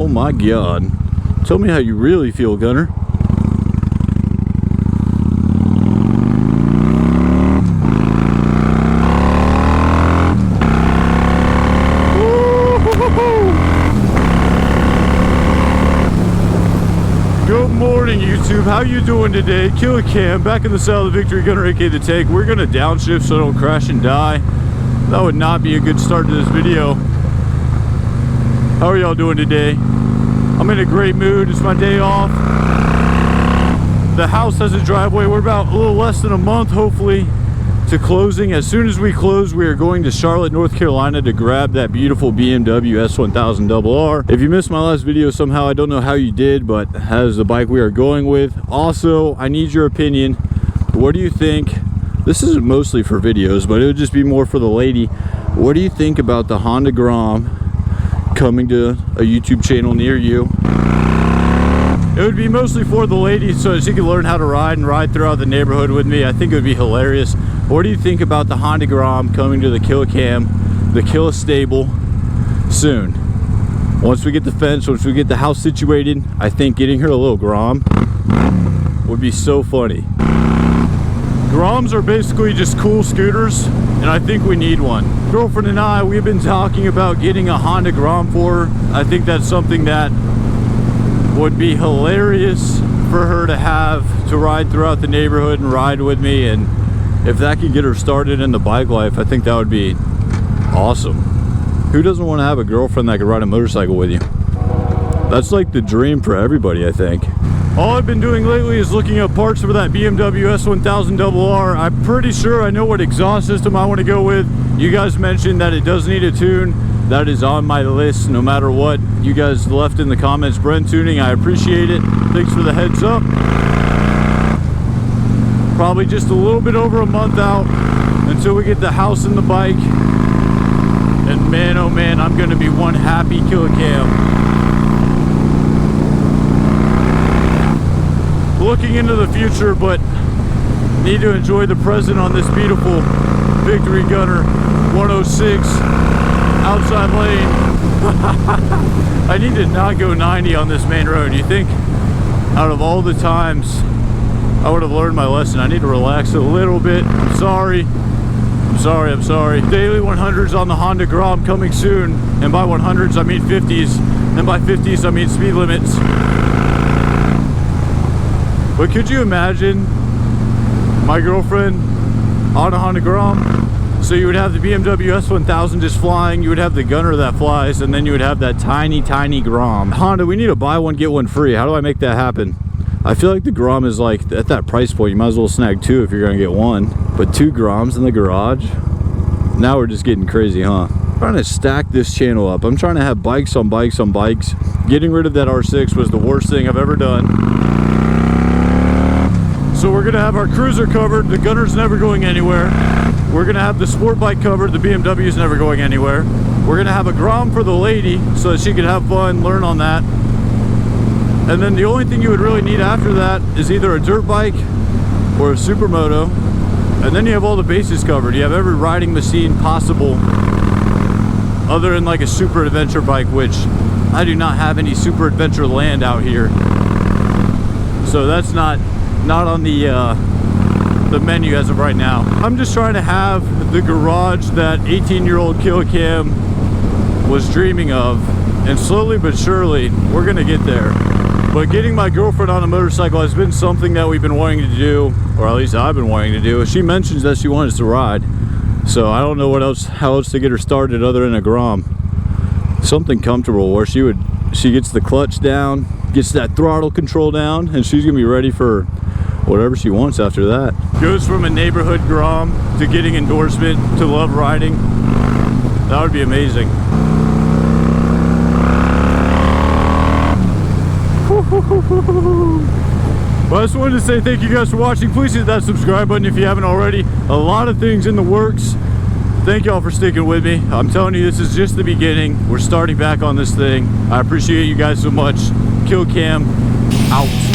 Oh my God. Tell me how you really feel, Gunner. Good morning, YouTube. How you doing today? Killer Cam back in the saddle of the Victory Gunner, aka the Tank. We're gonna downshift so I don't crash and die. That would not be a good start to this video. How are y'all doing today? I'm in a great mood. It's my day off. The house has a driveway. We're about a little less than a month, hopefully, to closing. As soon as we close, we are going to Charlotte, North Carolina to grab that beautiful BMW S1000RR. If you missed my last video somehow, I don't know how you did, but that is the bike we are going with. Also, I need your opinion. What do you think? This isn't mostly for videos, but it would just be more for the lady. What do you think about the Honda Grom coming to a YouTube channel near you? It would be mostly for the lady so that she can learn how to ride and ride throughout the neighborhood with me. I think it would be hilarious. What do you think about the Honda Grom coming to the Killer Cam, the Killer stable soon? Once we get the fence, once we get the house situated, I think getting her a little Grom would be so funny. Groms are basically just cool scooters, and I think we need one. Girlfriend and I, we've been talking about getting a Honda Grom for her. I think that's something that would be hilarious for her to have to ride throughout the neighborhood and ride with me, and if that could get her started in the bike life, I think that would be awesome. Who doesn't want to have a girlfriend that could ride a motorcycle with you? That's like the dream for everybody, I think. All I've been doing lately is looking up parts for that BMW S1000RR. I'm pretty sure I know what exhaust system I want to go with. You guys mentioned that it does need a tune. That is on my list no matter what you guys left in the comments. Brent Tuning, I appreciate it. Thanks for the heads up. Probably just a little bit over a month out until we get the house and the bike. And man, oh man, I'm going to be one happy Killer Cam. Looking into the future, but need to enjoy the present on this beautiful Victory Gunner 106 outside lane. I need to not go 90 on this main road. You think out of all the times I would have learned my lesson, I need to relax a little bit. I'm sorry. Daily 100s on the Honda Grom coming soon, and by 100s I mean 50s, and by 50s I mean speed limits. But could you imagine my girlfriend on a Honda Grom? So you would have the BMW S1000 just flying, you would have the Gunner that flies, and then you would have that tiny, tiny Grom. Honda, we need to buy one, get one free. How do I make that happen? I feel like the Grom is like, at that price point, you might as well snag two if you're gonna get one. But two Groms in the garage? Now we're just getting crazy, huh? I'm trying to stack this channel up. I'm trying to have bikes on bikes on bikes. Getting rid of that R6 was the worst thing I've ever done. So we're gonna have our cruiser covered, the Gunner's never going anywhere. We're gonna have the sport bike covered, the BMW's never going anywhere. We're gonna have a Grom for the lady so that she can have fun, learn on that. And then the only thing you would really need after that is either a dirt bike or a supermoto. And then you have all the bases covered. You have every riding machine possible other than like a super adventure bike, which I do not have any super adventure land out here. So that's not on the menu as of right now. I'm just trying to have the garage that 18-year-old Killer Cam was dreaming of, and slowly but surely we're gonna get there. But getting my girlfriend on a motorcycle has been something that we've been wanting to do, or at least I've been wanting to do. She mentions that she wants to ride, so I don't know how else to get her started other than a Grom. Something comfortable where she gets the clutch down, gets that throttle control down, and she's gonna be ready for whatever she wants after that. Goes from a neighborhood Grom to getting endorsement to love riding. That would be amazing. Well, I just wanted to say thank you guys for watching. Please hit that subscribe button if you haven't already. A lot of things in the works. Thank y'all for sticking with me. I'm telling you, this is just the beginning. We're starting back on this thing. I appreciate you guys so much. Kill Cam out.